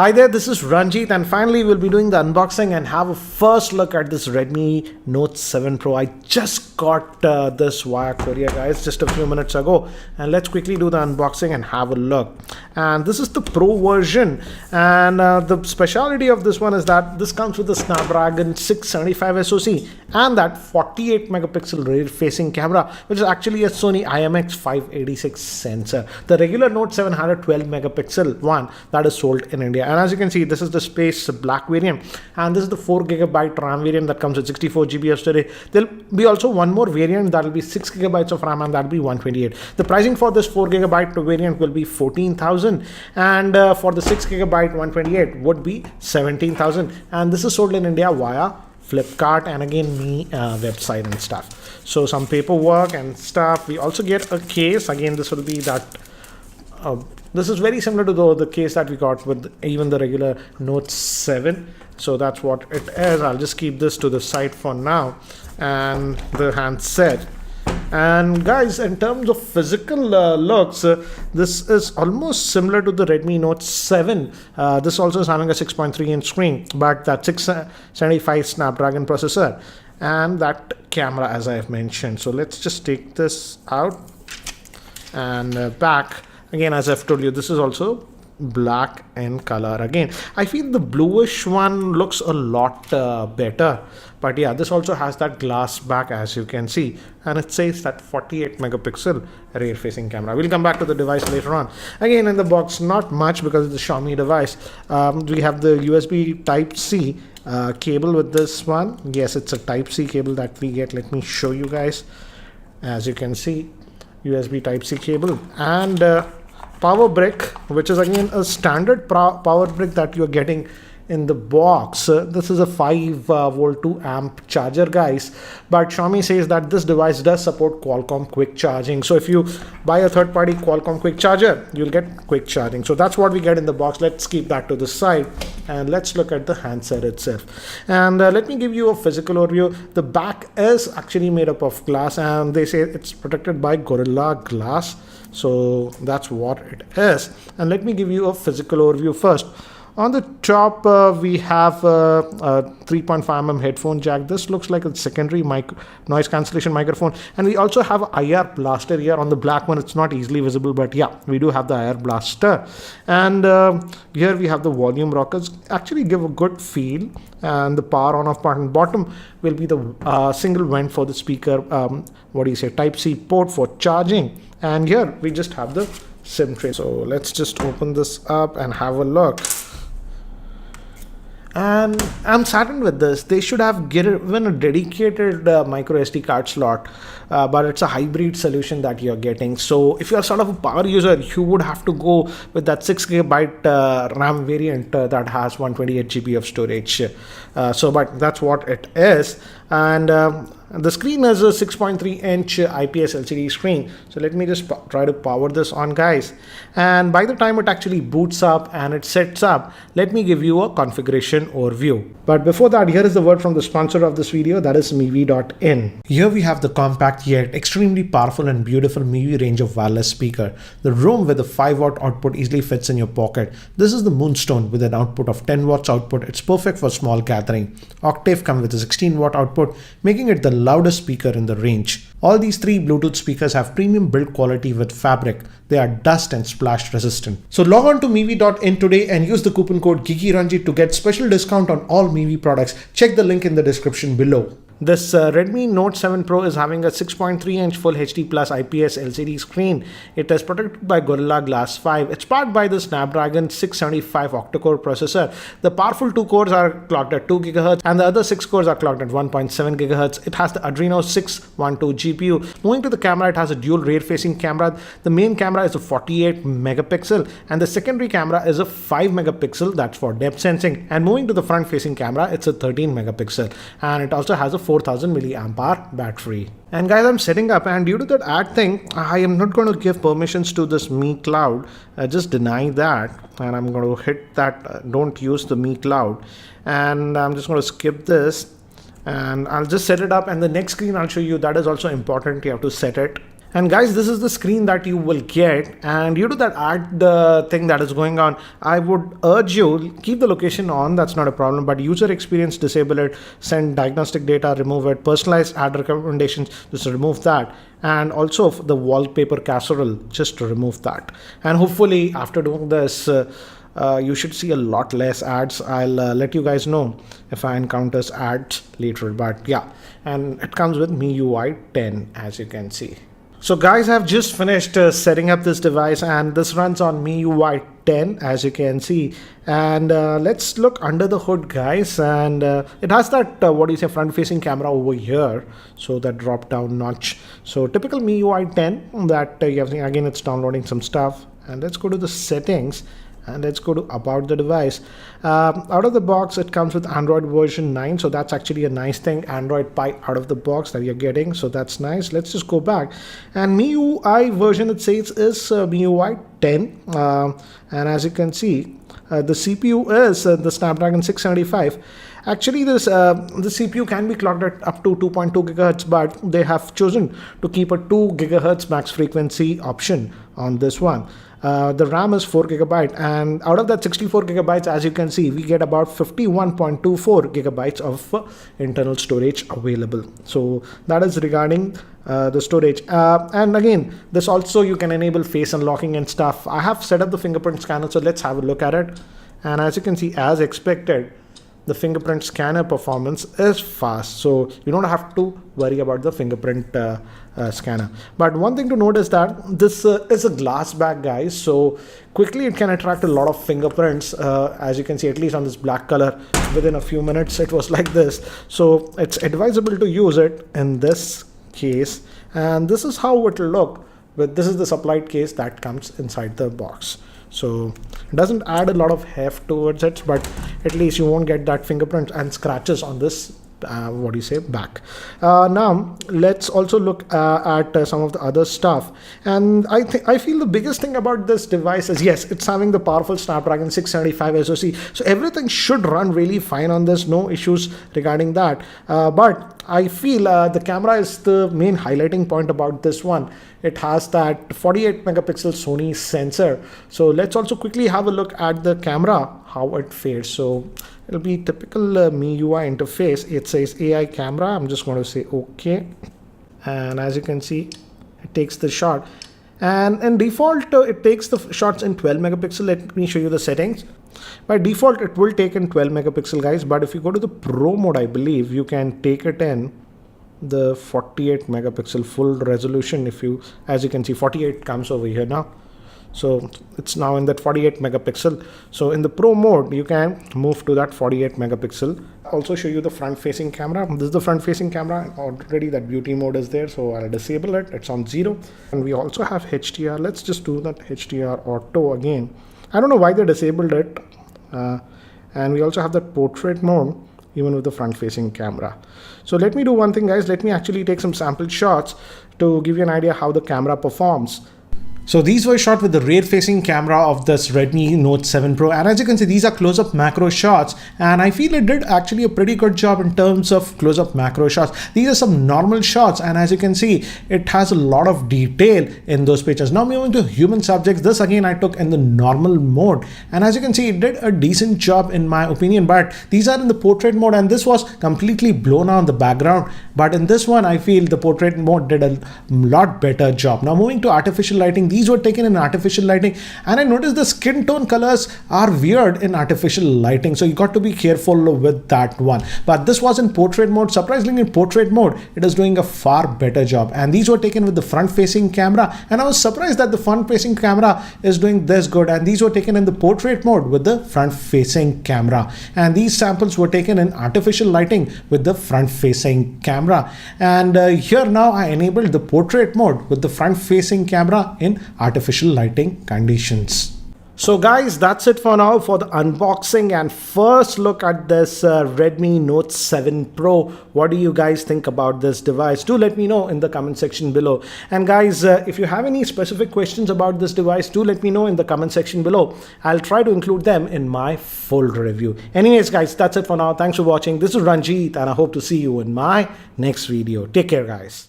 Hi there, this is Ranjit, and finally we'll be doing the unboxing and have a first look at this Redmi Note 7 Pro. I just got this via courier, guys, just a few minutes ago, and let's quickly do the unboxing and have a look. And this is the Pro version, and the speciality of this one is that this comes with the Snapdragon 675 SoC and that 48 megapixel rear facing camera, which is actually a Sony IMX586 sensor. The regular Note 7 had a 12 megapixel one that is sold in India. And as you can see, this is the Space Black variant, and this is the 4GB RAM variant that comes with 64GB of storage. There'll be also one more variant that will be 6GB of RAM, and that will be 128. The pricing for this 4GB variant will be 14,000, and for the 6GB 128 would be 17,000. And this is sold in India via Flipkart and again Mi website and stuff. So some paperwork and stuff. We also get a case. Again, this will be that. This is very similar to the case that we got with even the regular Note 7. So that's what it is. I'll just keep this to the side for now. And the handset. And guys, in terms of physical looks, this is almost similar to the Redmi Note 7. This also is having a 6.3-inch screen, but that 675 Snapdragon processor and that camera, as I've mentioned. So let's just take this out and back. Again, as I've told you, this is also black in color. Again, I feel the bluish one looks a lot better. But yeah, this also has that glass back, as you can see. And it says that 48 megapixel rear facing camera. We'll come back to the device later on. Again, in the box, not much because it's a Xiaomi device. We have the USB Type-C cable with this one. Yes, it's a Type-C cable that we get. Let me show you guys. As you can see, USB Type-C cable and power brick, which is again a standard power brick that you're getting in the box. This is a 5-volt 2-amp charger, guys, but Xiaomi says that this device does support Qualcomm quick charging. So if you buy a third-party Qualcomm quick charger, you'll get quick charging. So that's what we get in the box. Let's keep that to the side and let's look at the handset itself. And let me give you a physical overview. The back is actually made up of glass, and they say it's protected by Gorilla Glass. So that's what it is. And let me give you a physical overview first. On the top, we have a 3.5mm headphone jack. This looks like a secondary noise cancellation microphone. And we also have an IR blaster here. On the black one, it's not easily visible, but yeah, we do have the IR blaster. And here we have the volume rockers. Actually give a good feel. And the power on off button bottom will be the single vent for the speaker, Type-C port for charging. And here we just have the SIM tray. So let's just open this up and have a look. And I'm saddened with this. They should have given a dedicated micro SD card slot, but it's a hybrid solution that you're getting. So if you're sort of a power user, you would have to go with that 6GB RAM variant that has 128GB of storage. But that's what it is. And the screen is a 6.3-inch IPS LCD screen. So let me just try to power this on, guys. And by the time it actually boots up and it sets up, let me give you a configuration overview. But before that, here is the word from the sponsor of this video, that is MIUI.in. Here we have the compact yet extremely powerful and beautiful MIUI range of wireless speaker. The room with a 5-watt output easily fits in your pocket. This is the Moonstone with an output of 10 watts output. It's perfect for small gathering. Octave comes with a 16-watt output, making it the loudest speaker in the range. All these three Bluetooth speakers have premium build quality with fabric. They are dust and splash resistant. So log on to MIUI.in today and use the coupon code GeekyRanjit to get special discount on all MIUI products. Check the link in the description below. This Redmi Note 7 Pro is having a 6.3-inch Full HD Plus IPS LCD screen. It is protected by Gorilla Glass 5. It's powered by the Snapdragon 675 octa-core processor. The powerful 2 cores are clocked at 2 GHz and the other 6 cores are clocked at 1.7 GHz. It has the Adreno 612 GPU. Moving to the camera, it has a dual rear-facing camera. The main camera is a 48 megapixel and the secondary camera is a 5 megapixel. That's for depth sensing. And moving to the front-facing camera, it's a 13 megapixel and it also has a 4000 milliamp hour battery. And guys, I'm setting up, and due to that ad thing, I am not going to give permissions to this Mi Cloud. Just deny that, and I'm going to hit that don't use the Mi Cloud, and I'm just going to skip this and I'll just set it up. And the next screen I'll show you, that is also important. You have to set it. And guys, this is the screen that you will get, and due to that ad thing that is going on, I would urge you keep the location on, that's not a problem, but user experience, disable it, send diagnostic data, remove it, personalized ad recommendations, just remove that, and also the wallpaper casserole, just to remove that. And hopefully after doing this, you should see a lot less ads. I'll let you guys know if I encounter ads later, but yeah. And it comes with MIUI 10, as you can see. So guys, I've just finished setting up this device, and this runs on MIUI 10, as you can see. And let's look under the hood, guys, and it has that front facing camera over here, so that drop down notch. So typical MIUI 10 that you have seen. Again, it's downloading some stuff, and let's go to the settings. And let's go to about the device. Out of the box, it comes with Android version 9, so that's actually a nice thing. Android Pie out of the box that you're getting, so that's nice. Let's just go back, and MIUI version, it says, is MIUI 10, and as you can see, the CPU is the Snapdragon 675. Actually, this the CPU can be clocked at up to 2.2 gigahertz, but they have chosen to keep a 2 gigahertz max frequency option on this one. The RAM is 4 gigabyte, and out of that 64 gigabytes, as you can see, we get about 51.24 gigabytes of internal storage available. So that is regarding the storage. And again, this also, you can enable face unlocking and stuff. I have set up the fingerprint scanner, so let's have a look at it. And as you can see, as expected, the fingerprint scanner performance is fast, so you don't have to worry about the fingerprint scanner. But one thing to note is that this is a glass back, guys, so quickly it can attract a lot of fingerprints. As you can see, at least on this black color, within a few minutes it was like this. So it's advisable to use it in this case, and this is how it will look. But this is the supplied case that comes inside the box. So it doesn't add a lot of heft towards it, but at least you won't get that fingerprint and scratches on this back. Now let's also look at some of the other stuff, and I feel the biggest thing about this device is, yes, it's having the powerful Snapdragon 675 SoC, so everything should run really fine on this, no issues regarding that. But I feel the camera is the main highlighting point about this one. It has that 48 megapixel Sony sensor. So let's also quickly have a look at the camera, how it fares. So it'll be typical MIUI interface. It says AI camera. I'm just going to say okay. And as you can see, it takes the shot. And in default, it takes the shots in 12 megapixel. Let me show you the settings. By default, it will take in 12 megapixel, guys. But if you go to the Pro mode, I believe you can take it in the 48 megapixel full resolution. If you, as you can see, 48 comes over here now. So it's now in that 48 megapixel. So in the Pro mode, you can move to that 48 megapixel. Also show you the front facing camera. This is the front facing camera. Already that beauty mode is there, so I'll disable it. It's on 0. And we also have HDR. Let's just do that HDR auto again. I don't know why they disabled it. And we also have that portrait mode, even with the front facing camera. So let me do one thing, guys. Let me actually take some sample shots to give you an idea how the camera performs. So these were shot with the rear facing camera of this Redmi Note 7 Pro, and as you can see, these are close-up macro shots, and I feel it did actually a pretty good job in terms of close-up macro shots. These are some normal shots, and as you can see, it has a lot of detail in those pictures. Now moving to human subjects, this again I took in the normal mode, and as you can see, it did a decent job in my opinion, but these are in the portrait mode, and this was completely blown out in the background. But in this one, I feel the portrait mode did a lot better job. Now moving to artificial lighting, these were taken in artificial lighting, and I noticed the skin tone colors are weird in artificial lighting, so you got to be careful with that one. But this was in portrait mode. Surprisingly, in portrait mode, it is doing a far better job. And these were taken with the front facing camera, and I was surprised that the front facing camera is doing this good. And these were taken in the portrait mode with the front facing camera, and these samples were taken in artificial lighting with the front facing camera. And here now I enabled the portrait mode with the front facing camera in artificial lighting conditions. So guys, that's it for now for the unboxing and first look at this Redmi Note 7 Pro. What do you guys think about this device? Do let me know in the comment section below. And guys, if you have any specific questions about this device, do let me know in the comment section below. I'll try to include them in my full review. Anyways guys, that's it for now. Thanks for watching. This is Ranjit, and I hope to see you in my next video. Take care guys.